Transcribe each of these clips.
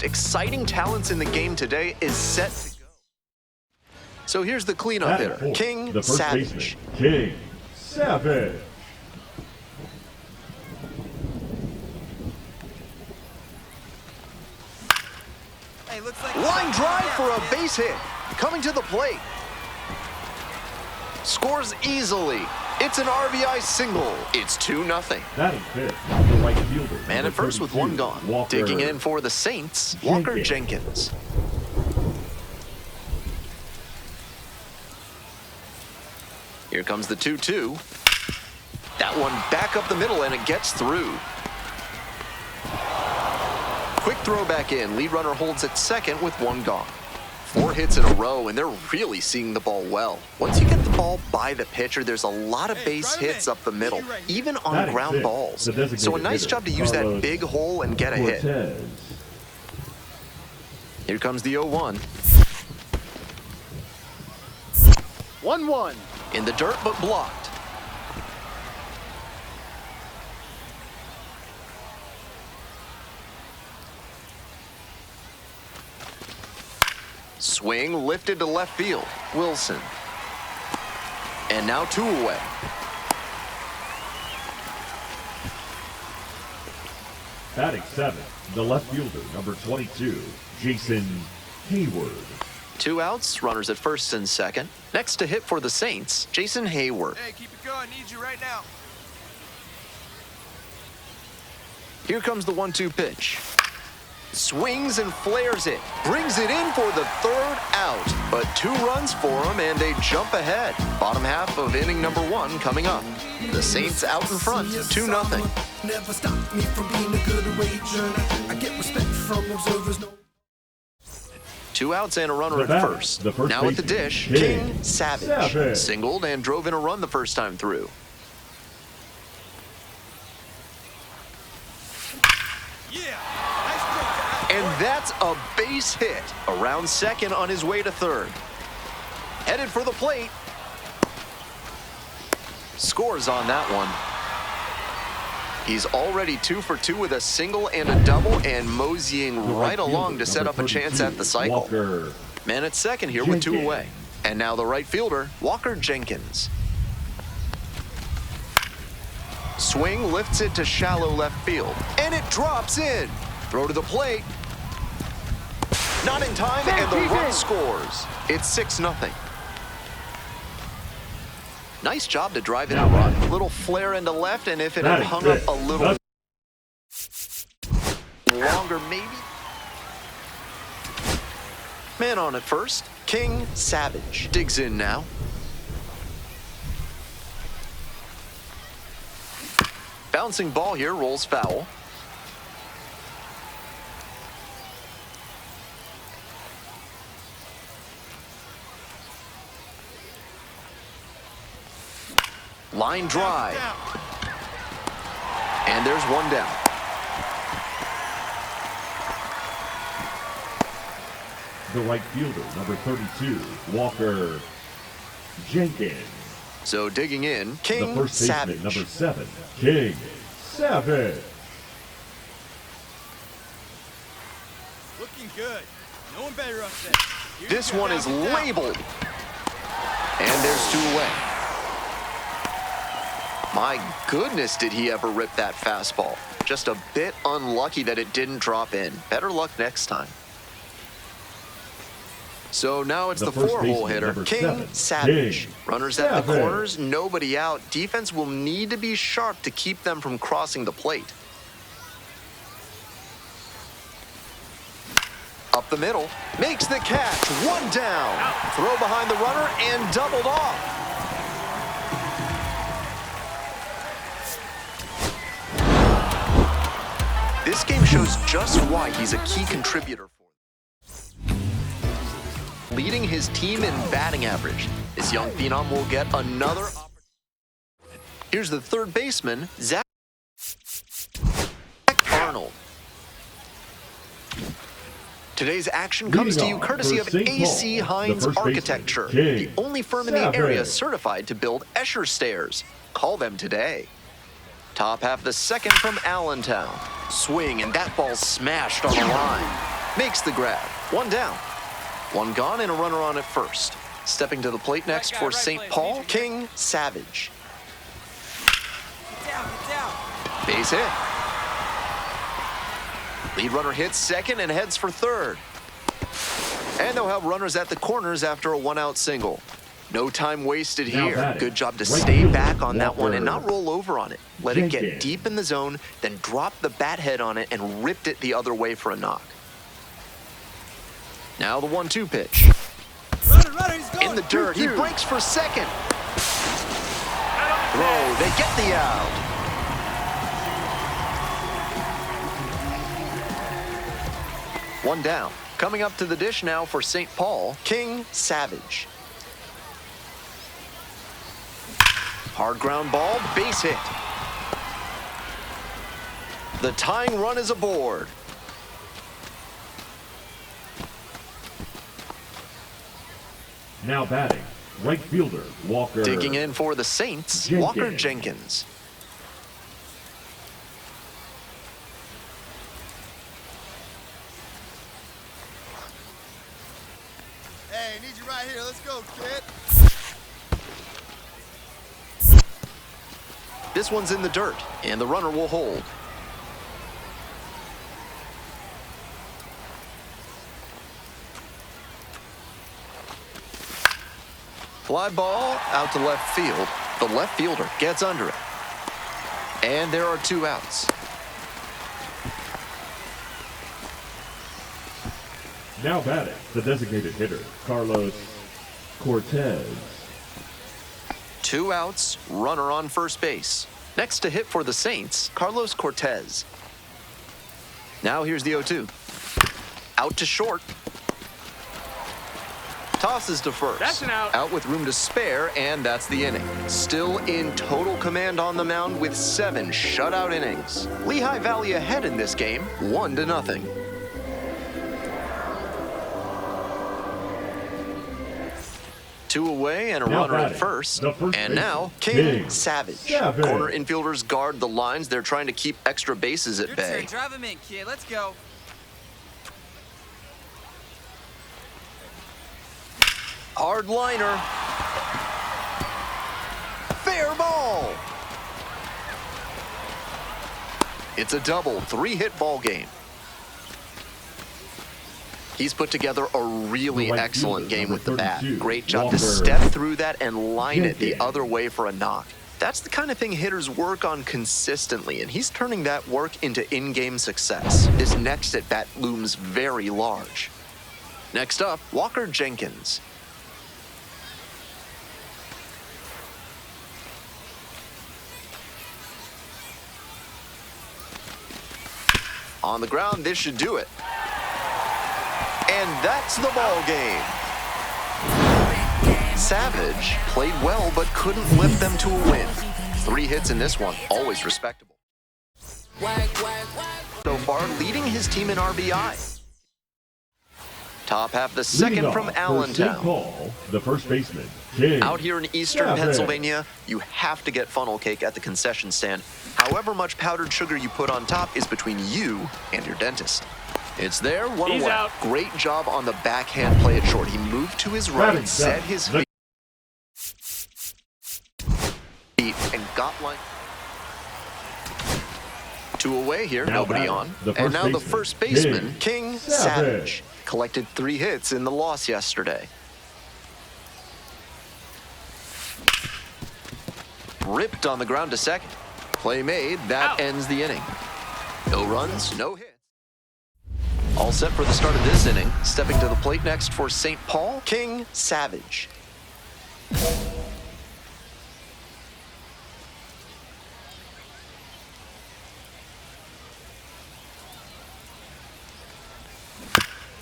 exciting talents in the game today is set to go. So here's the cleanup hitter, King Savage. King Savage. Hey, looks like Line drive for a base hit. Coming to the plate. Scores easily. It's an RBI single. It's 2-0. Batting fifth, the right fielder. Man at first with one gone. Walker Digging in for the Saints, Walker Jenkins. Here comes the 2-2. That one back up the middle, and it gets through. Quick throw back in. Lead runner holds at second with one gone. 4 hits in a row, and they're really seeing the ball well. Once you get the ball by the pitcher, there's a lot of base hits up the middle, even on ground balls. So a nice job to use that big hole and get a hit. Here comes the 0-1. 1-1. In the dirt, but blocked. Swing lifted to left field. Wilson. And now 2 away. Batting seventh, the left fielder, number 22, Jason Hayward. 2 outs, runners at first and second. Next to hit for the Saints, Jason Hayward. Hey, keep it going. Need you right now. Here comes the 1-2 pitch. Swings and flares it. Brings it in for the 3rd out. But 2 runs for him and a jump ahead. Bottom half of inning number 1 coming up. The Saints out in front, 2-0. Never stop me from being a good wager. I get respect from observers. 2 outs and a runner at first. Now at the dish, King Savage. Singled and drove in a run the first time through. And that's a base hit. Around second on his way to third. Headed for the plate. Scores on that one. He's already 2 for 2 with a single and a double, and moseying right along to set up a chance at the cycle. Man at second here with 2 away. And now the right fielder, Walker Jenkins. Swing lifts it to shallow left field, and it drops in. Throw to the plate. Not in time, and the run scores. It's 6-0. Nice job to drive in a run. Little flare into left, and if it had hung up a little longer, maybe. Man on at first, King Savage. Digs in now. Bouncing ball here, rolls foul. Line drive. And there's 1 down. The right fielder, number 32, Walker Jenkins. So digging in, King the first baseman, Savage. number 7, King Savage. Looking good. No one better up there. This one is labeled. And there's 2 away. My goodness, did he ever rip that fastball. Just a bit unlucky that it didn't drop in. Better luck next time. So now it's the 4-hole hitter, King Savage. Runners at the corners, nobody out. Defense will need to be sharp to keep them from crossing the plate. Up the middle, makes the catch, 1 down. Throw behind the runner and doubled off. This game shows just why he's a key contributor for them. Leading his team in batting average. This young phenom will get another opportunity. Here's the 3rd baseman, Zach Arnold. Today's action comes to you courtesy of AC Hines Architecture, the only firm in the area certified to build Escher stairs. Call them today. Top half of the second from Allentown. Swing, and that ball smashed on the line. Makes the grab. One down. One gone and a runner on at first. Stepping to the plate next for St. Paul, King Savage. Get down. Base hit. Lead runner hits second and heads for third. And they'll have runners at the corners after a one-out single. No time wasted Now here. batting. Good job to Right stay fielder, back on that one and Walker. not roll over on it. Let it get Jenkins. deep in the zone, then drop the bat head on it and ripped it the other way for a knock. Now the 1-2 pitch. Runner, he's going. In the dirt, he breaks for second. Throw, they get the out. One down. Coming up to the dish now for St. Paul, King Savage. Hard ground ball, base hit. The tying run is aboard. Now batting, right fielder, Walker. Digging in for the Saints, Jenkins. Walker Jenkins. Hey, need you right here. Let's go, kid. This one's in the dirt, and the runner will hold. Fly ball out to left field. The left fielder gets under it. And there are two outs. Now batting, the designated hitter, Carlos Cortez. Two outs, runner on first base. Next to hit for the Saints, Carlos Cortez. Now here's the 0-2. Out to short. Tosses to first. That's an out. Out with room to spare, and that's the inning. Still in total command on the mound with 7 shutout innings. Lehigh Valley ahead in this game, 1-0. Two away and a Now runner at batting, first. the first And baseman, now, King King Savage. Savage. Corner infielders guard the lines. They're trying to keep extra bases at Your bay. turn. Drive him in, kid. Let's go. Hard liner. Fair ball. It's a double, 3-hit ball game. He's put together a really The right excellent fielder, game number with the bat. 32, Great job Walker to step through that and line it the Jenkins. other way for a knock. That's the kind of thing hitters work on consistently, and he's turning that work into in-game success. This next at-bat looms very large. Next up, Walker Jenkins. On the ground, this should do it. And that's the ball game. Savage played well but couldn't lift them to a win. 3 hits in this one, always respectable. So far, leading his team in RBI. Top half the Leading second off from for St. Allentown. Paul, the first baseman, King Out here in eastern Savage. Pennsylvania, you have to get funnel cake at the concession stand. However much powdered sugar you put on top is between you and your dentist. It's there, one He's away. out. Great job on the backhand play at short. He moved to his right, Batting set seventh, his the- feet, and got line. 2 away here, Now nobody batting, on. the And first now the baseman, first baseman, King Savage. Savage. Collected 3 hits in the loss yesterday. Ripped on the ground to second. Play made, that Out. ends the inning. No runs, no hits. All set for the start of this inning. Stepping to the plate next for St. Paul, King Savage.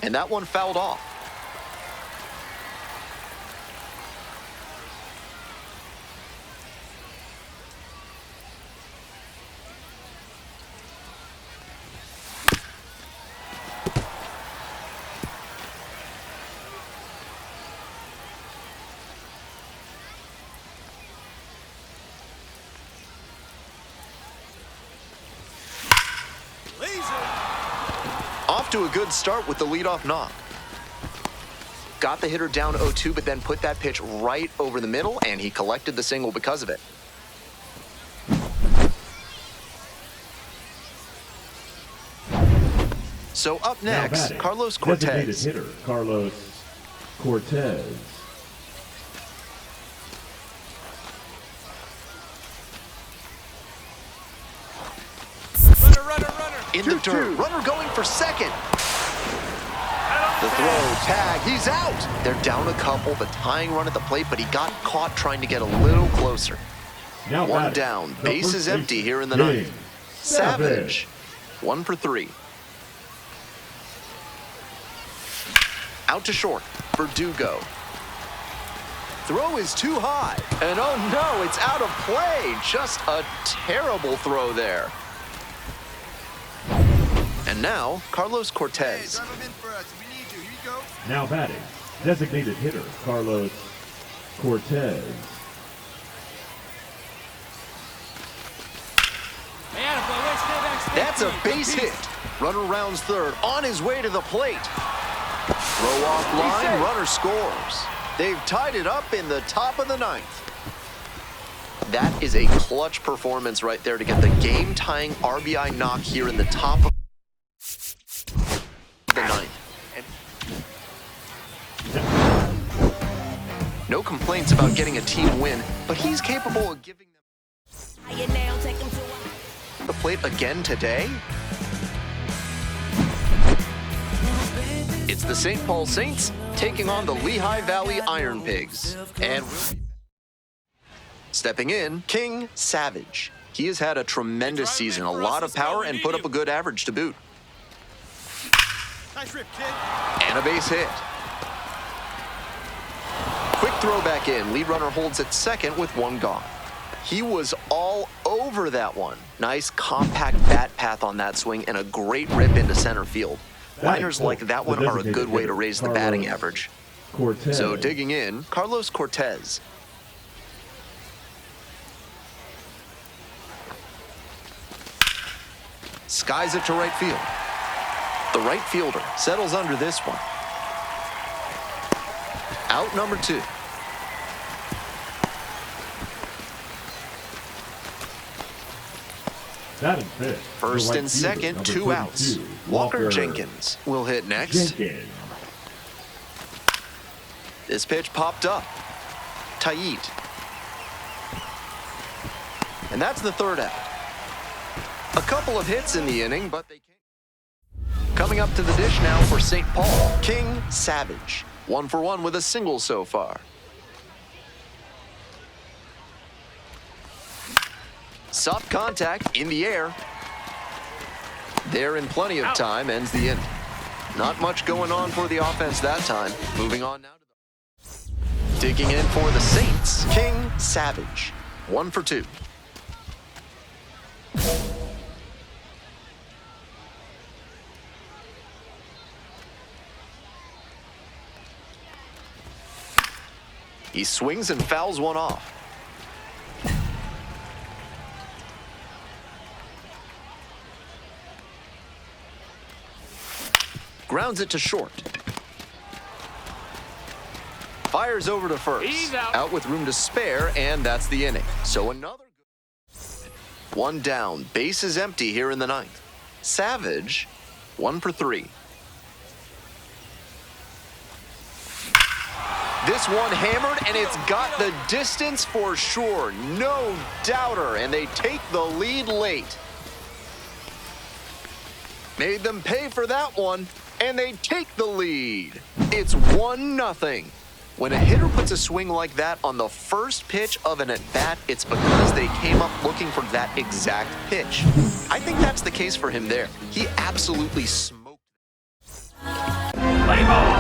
And that one fouled off. Off to a good start with the leadoff knock. Got the hitter down 0-2, but then put that pitch right over the middle, and he collected the single because of it. So up next, Carlos Cortez. Designated hitter, Carlos Cortez. Runner. In the dirt, runner going for second. The throw, tag, he's out. They're down a couple, the tying run at the plate, but he got caught trying to get a little closer. Now One batting, down, the base first is empty baseman, here in the James ninth. Savage, 1 for 3. Out to short, Verdugo. Throw is too high, and oh no, it's out of play. Just a terrible throw there. And now, Carlos Hey, Cortez. drive him in for us. We need you. Here you go. Now batting, designated hitter, Carlos Cortez. That's a base hit. Runner rounds third, on his way to the plate. Throw off line, runner scores. They've tied it up in the top of the ninth. That is a clutch performance right there to get the game-tying RBI knock here in the top of the ninth. No complaints about getting a team win, but he's capable of giving them the plate again today. It's the St. Paul Saints taking on the Lehigh Valley Iron Pigs. And stepping in, King Savage. He has had a tremendous season, a lot of power, and put up a good average to boot. Nice rip, kid. And a base hit. Quick throw back in. Lead runner holds at second with 1 gone. He was all over that one. Nice compact bat path on that swing and a great rip into center field. Liners like that one are a good way to raise the batting average. Cortez. So digging in, Carlos Cortez. Skies it to right field. The right fielder settles under this one. Out number 2. Batting fifth, First the right and fielder, second, number 2 outs. 32, Walker Jenkins will hit next. Jenkins. This pitch popped up. Tayit. And that's the 3rd out. A couple of hits in the inning, but they can't. Coming up to the dish now for St. Paul, King Savage. 1 for 1 with a single so far. Soft contact in the air. There in plenty of time, ends the inning. Not much going on for the offense that time. Moving on now to the... Digging in for the Saints, King Savage. 1 for 2. He swings and fouls one off. Grounds it to short. Fires over to first. He's out. Out with room to spare, and that's the inning. So another good... 1 down. Base is empty here in the ninth. Savage, 1 for 3. This one hammered, and it's got the distance for sure. No doubter, and they take the lead late. Made them pay for that one, and they take the lead. It's 1-0. When a hitter puts a swing like that on the first pitch of an at-bat, it's because they came up looking for that exact pitch. I think that's the case for him there. He absolutely smoked. Play ball.